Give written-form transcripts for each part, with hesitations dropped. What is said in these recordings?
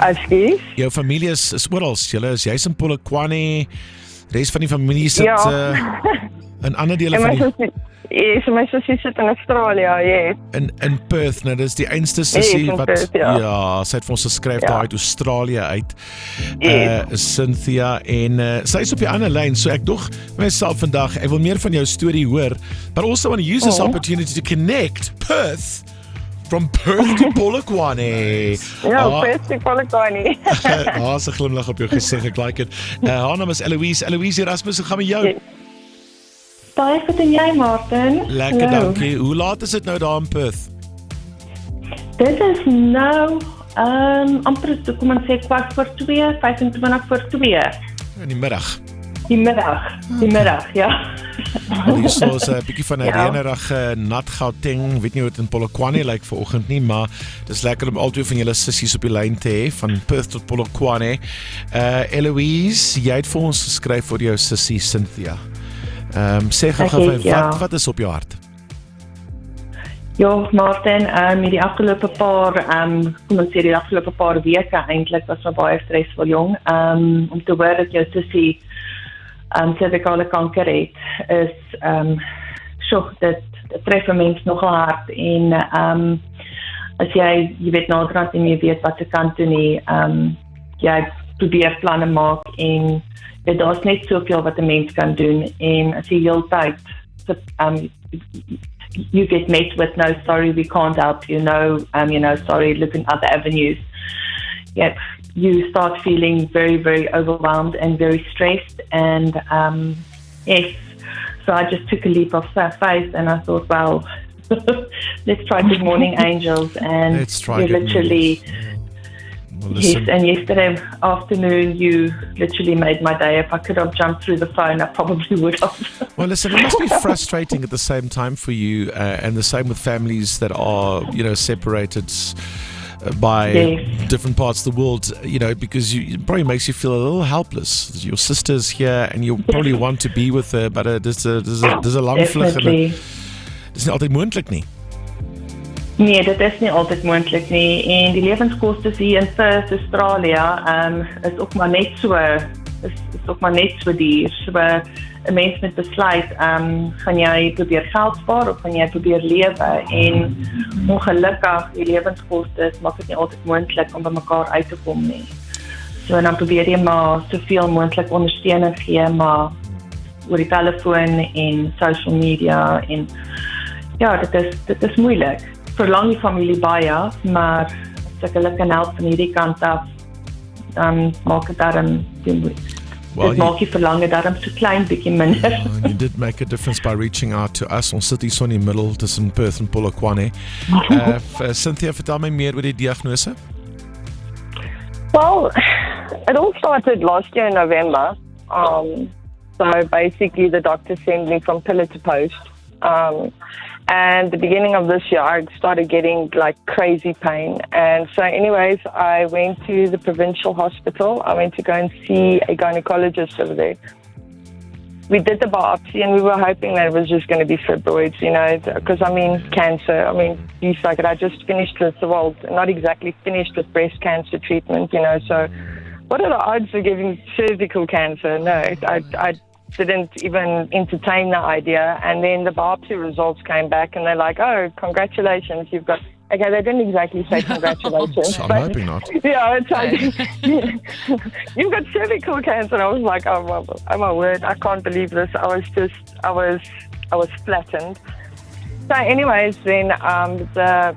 Ekskuus. Jou familie is oral, jy's in Polokwane, res van die familie sit in ander dele van die... My sussie sit in Australië, yes. In Perth, nou dis die einste sussie wat Perth, sy het vir ons geskryf daar uit Australië uit. Cynthia en sy is op die ander lyn, so ek dog myself vandag, ek wil meer van jou storie hoor, but also want to use this opportunity to connect Perth from Perth to Polokwane. Perth to Polokwane. Daar's 'n glimlag op jou gesig, ek like it. Haar naam is Eloise Erasmus, hoe gaan met jou? Baie goed en jy, Martin? Lekker, dankie. Hoe laat is dit nou daar in Perth? Dit is nou, amper, kom ons sê 1:15, 25 voor 2. In die middag. Die middag, ja. Hier is 'n bietjie van 'n reënerige nat Gauteng, weet nie hoe dit in Polokwane lyk vanoggend nie, maar dis lekker om albei van julle sissies op die lyn te hê, van Perth tot Polokwane. Eloise, jy het vir ons geskryf vir jou sissie Cynthia. Sê gou wat is op jou hart? Ja, Martin, die afgelope paar weke eintlik was nou baie stresvol, jong. Om te hoor dat jou sussie cervicale kanker het, is dit tref 'n mens nogal hard en as jy weet naderhand en jy weet wat jy kan doen nie, jy probeer planne maak en daar's net soveel wat 'n mens kan doen en as jy heeltyd you get met with no sorry we can't help you, sorry, look in other avenues. Yep, you start feeling very, very overwhelmed and very stressed and yes, so I just took a leap of faith and I thought, well, let's try Good Morning Angels and you literally yes, and yesterday afternoon you literally made my day. If I could have jumped through the phone, I probably would have. Well, listen, it must be frustrating at the same time for you and the same with families that are, separated by different parts of the world, because it probably makes you feel a little helpless. Your sister's here and you probably want to be with her, but there's a lang vlug en dit is nie altyd moontlik nie. Nee, dit is nie altyd moontlik nie en die lewenskoste hier in Perth, Australië, is ook maar net so duur. So 'n mens moet besluit, gaan jy probeer geld spaar of gaan jy probeer lewe en ongelukkig die lewenskoste maak dit nie altyd moontlik om by mekaar uit te kom nie. So dan probeer jy maar soveel moontlik ondersteuning gee, maar oor die telefoon en social media en ja, dit is moeilik. Verlang die familie baie, maar as ek hulle kan help van hierdie kant af, dan maak dit daarom dit maak die verlange daarom so klein bietjie minder. You did make a difference by reaching out to us. Ons sit hier in die middel tussen Perth en Polokwane. Cynthia, vertel my meer oor die diagnose. Well, it all started last year in November. So basically the doctor sent me from pillar to post. And the beginning of this year, I started getting like crazy pain. And so anyways, I went to the provincial hospital. I went to go and see a gynecologist over there. We did the biopsy and we were hoping that it was just going to be fibroids, because cancer. Things like it. I just finished with, not exactly finished with breast cancer treatment, so what are the odds of getting cervical cancer? No, I didn't even entertain the idea, and then the biopsy results came back and they're like, oh, congratulations, you've got, okay, they didn't exactly say congratulations. I'm hoping not. Yeah, it's like, you've got cervical cancer. And I was like, oh my word, I can't believe this. I was flattened. So anyways, then the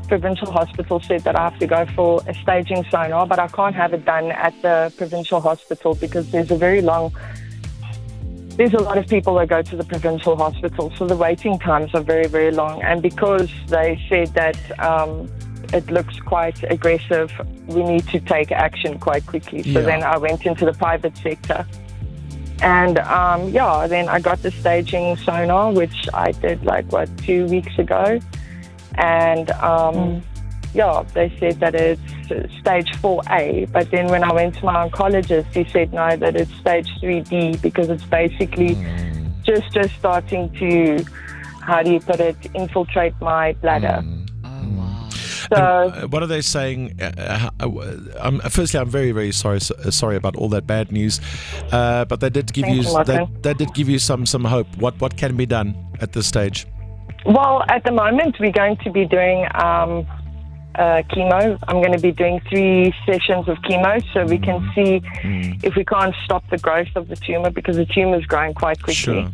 provincial hospital said that I have to go for a staging sonar, but I can't have it done at the provincial hospital because there's a lot of people that go to the provincial hospital, so the waiting times are very, very long. And because they said that it looks quite aggressive, we need to take action quite quickly. So then I went into the private sector. And then I got the staging sonar, which I did 2 weeks ago. And they said that it's stage 4A, but then when I went to my oncologist, he said no, that it's stage 3D because it's basically just starting to, how do you put it, infiltrate my bladder. So, what are they saying? Firstly, I'm very, very sorry about all that bad news. But they did give they did give you some hope. What can be done at this stage? well, at the moment, we're going to be doing chemo. I'm going to be doing 3 sessions of chemo so we can see if we can't stop the growth of the tumor, because the tumor is growing quite quickly. Sure.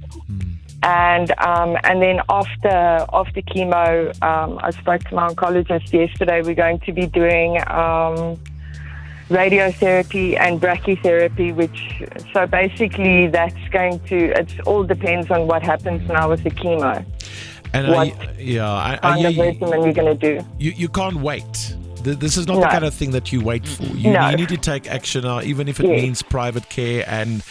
And then after chemo, I spoke to my oncologist yesterday. We're going to be doing radiotherapy and brachytherapy, so basically it all depends on what happens now with the chemo. And what kind of regimen we're going to do. You can't wait. This is not the kind of thing that you wait for. You need to take action now, even if it means private care and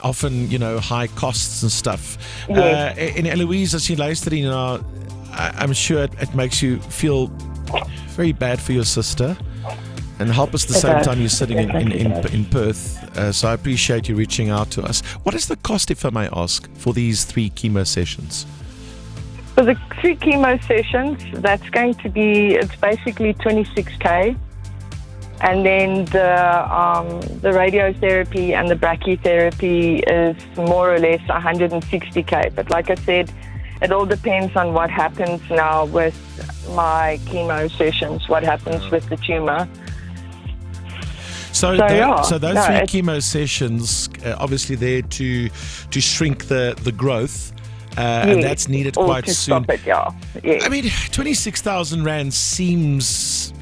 often, high costs and stuff. And Eloise, as you luister hierna, I'm sure it makes you feel very bad for your sister and help us at the same time you're sitting in Perth. So I appreciate you reaching out to us. What is the cost, if I may ask, for these 3 chemo sessions? For the 3 chemo sessions, that's going to be, it's basically 26K. And then the radiotherapy and the brachytherapy is more or less 160K. But like I said, it all depends on what happens now with my chemo sessions, what happens with the tumor. So those 3 chemo sessions, obviously there to shrink the growth. And that's needed quite soon. Stop it, yes. I mean, 26,000 Rand seems,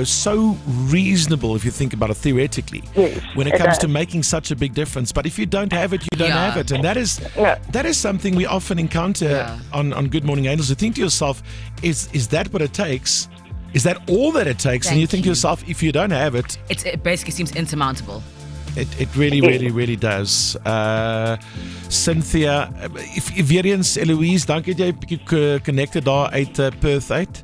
so reasonable if you think about it theoretically. Yes, when it comes to making such a big difference. But if you don't have it, you don't have it. And that is something we often encounter on Good Morning Angels. You think to yourself, is that what it takes? Is that all that it takes? And you think to yourself, if you don't have it... It basically seems insurmountable. It really, really, really does. Cynthia, if weer eens, Eloise, dankie dat jy 'n bietjie connected daar uit Perth uit.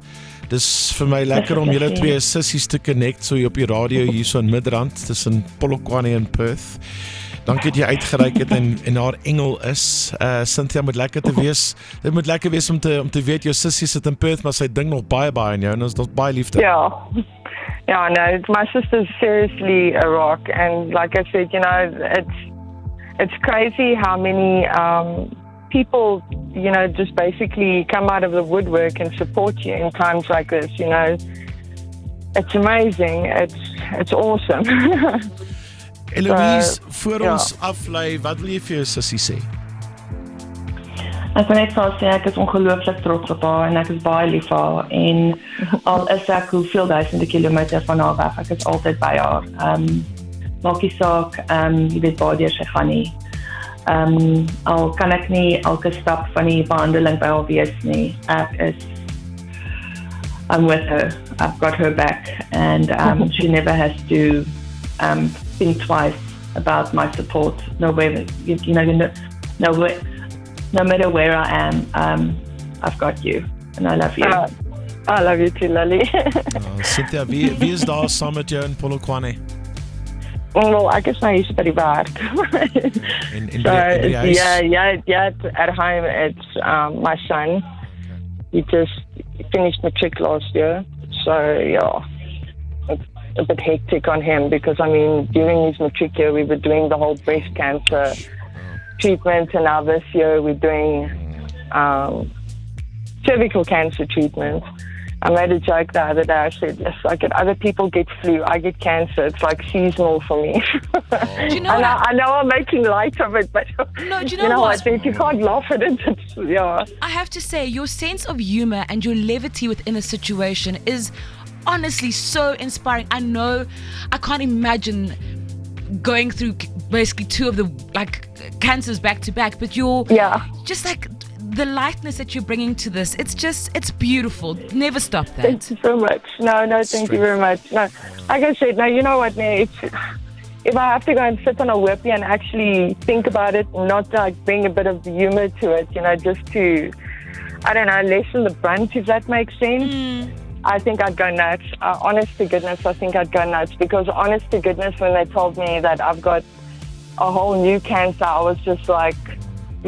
Dis vir my lekker om julle 2 sissies te connect so op die radio hier so in Midrand tussen Polokwane en Perth. Dankie dat jy uitgereik het en haar engel is. Cynthia moet lekker te wees. Dit moet lekker wees om te weet jou sissie sit in Perth, maar sy ding nog baie in jou en ons het baie liefde. Yeah, no, my sister's seriously a rock, and like I said, it's crazy how many people, just basically come out of the woodwork and support you in times like this. It's amazing. It's awesome. Eloise, voor ons aflei, wat wil jy vir jou sussie sê? Ek wil net sê ek is ongelooflik trots op haar en ek is baie lief vir haar en al is ek hoeveel duisende kilometer van haar weg, ek is altyd by haar. Maak nie saak, jy weet waar deur sy gaan nie. Al kan ek nie elke stap van die behandeling by haar wees nie. I'm with her. I've got her back and she never has to think twice about my support. No matter where I am, I've got you, and I love you. I love you too, Lily. Cynthia, wie is daar saam met jou in Polokwane? Well, ek is nou hier by die werk. In die huis? At home, it's my son. He just finished matric last year, so it's a bit hectic on him because, during his matric year, we were doing the whole breast cancer treatment, and now this year we're doing cervical cancer treatment. I made a joke the other day. I said, yes, other people get flu, I get cancer. It's like seasonal for me. Do you know I know I'm making light of it, but no, do you know what? I think you can't laugh at it. I have to say, your sense of humor and your levity within a situation is honestly so inspiring. I know I can't imagine going through basically 2 of the cancers back to back, but you're just like the lightness that you're bringing to this, it's beautiful. Never stop that. Thank you so much. No, thank you very much. No, like I said, you know what, if I have to go and sit on a whippy and actually think about it, not bring a bit of humor to it, just to, I don't know, lessen the brunt, if that makes sense. I think I'd go nuts. Honest to goodness, I think I'd go nuts because honest to goodness, when they told me that I've got a whole new cancer, I was just like,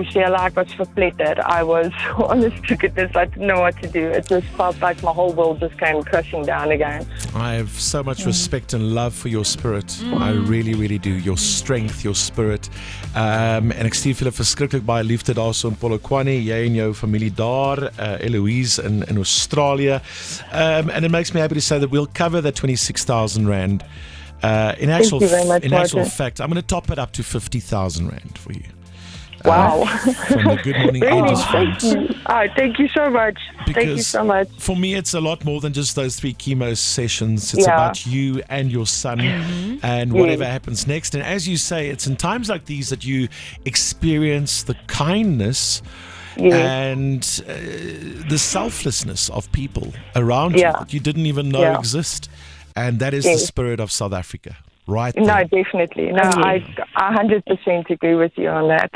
Sheila, I was verpletterd. I was, honest to goodness, I didn't know what to do. It just felt like my whole world just came crashing down again. I have so much respect and love for your spirit. I really, really do. Your strength, your spirit. En ek stuur vir julle verskriklik baie liefde daarso in Polokwane, jy en jou familie daar, Eloise in Australia. And it makes me happy to say that we'll cover that 26,000 Rand. In actual fact, I'm going to top it up to 50,000 Rand for you. Wow. From the Good Morning Really? Angels Thank Fund. you. Thank you so much. Thank you Because so much. For me, it's a lot more than just those 3 chemo sessions. It's about you and your son and whatever happens next. And as you say, it's in times like these that you experience the kindness and the selflessness of people around you that you didn't even know exist. And that is the spirit of South Africa, right there. No, definitely. No, I 100% agree with you on that.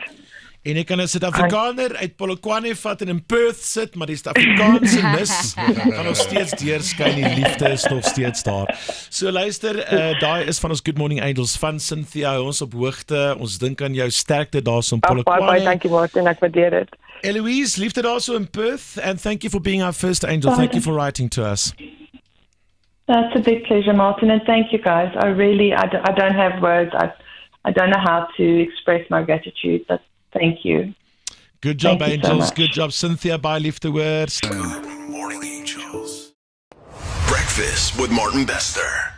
En ek kan 'n Suid-Afrikaner uit Polokwane vat en in Perth sit, maar die Suid-Afrikaanse nis gaan nog steeds deurskyn, die liefde is nog steeds daar. So luister, daai is van ons Good Morning Angels van Cynthia, hou ons op hoogte. Ons dink aan jou sterkte daarso in Polokwane. Baie dankie Martin, ek waardeer dit. Eloise, liefde daarso in Perth, and thank you for being our first angel. Thank you for writing to us. That's a big pleasure, Martin, and thank you guys. I don't have words. I don't know how to express my gratitude, but thank you. Good job, Thank you so Angels. much. Good job, Cynthia. Bye, liefde hoor. Good Morning Angels. Breakfast with Martin Bester.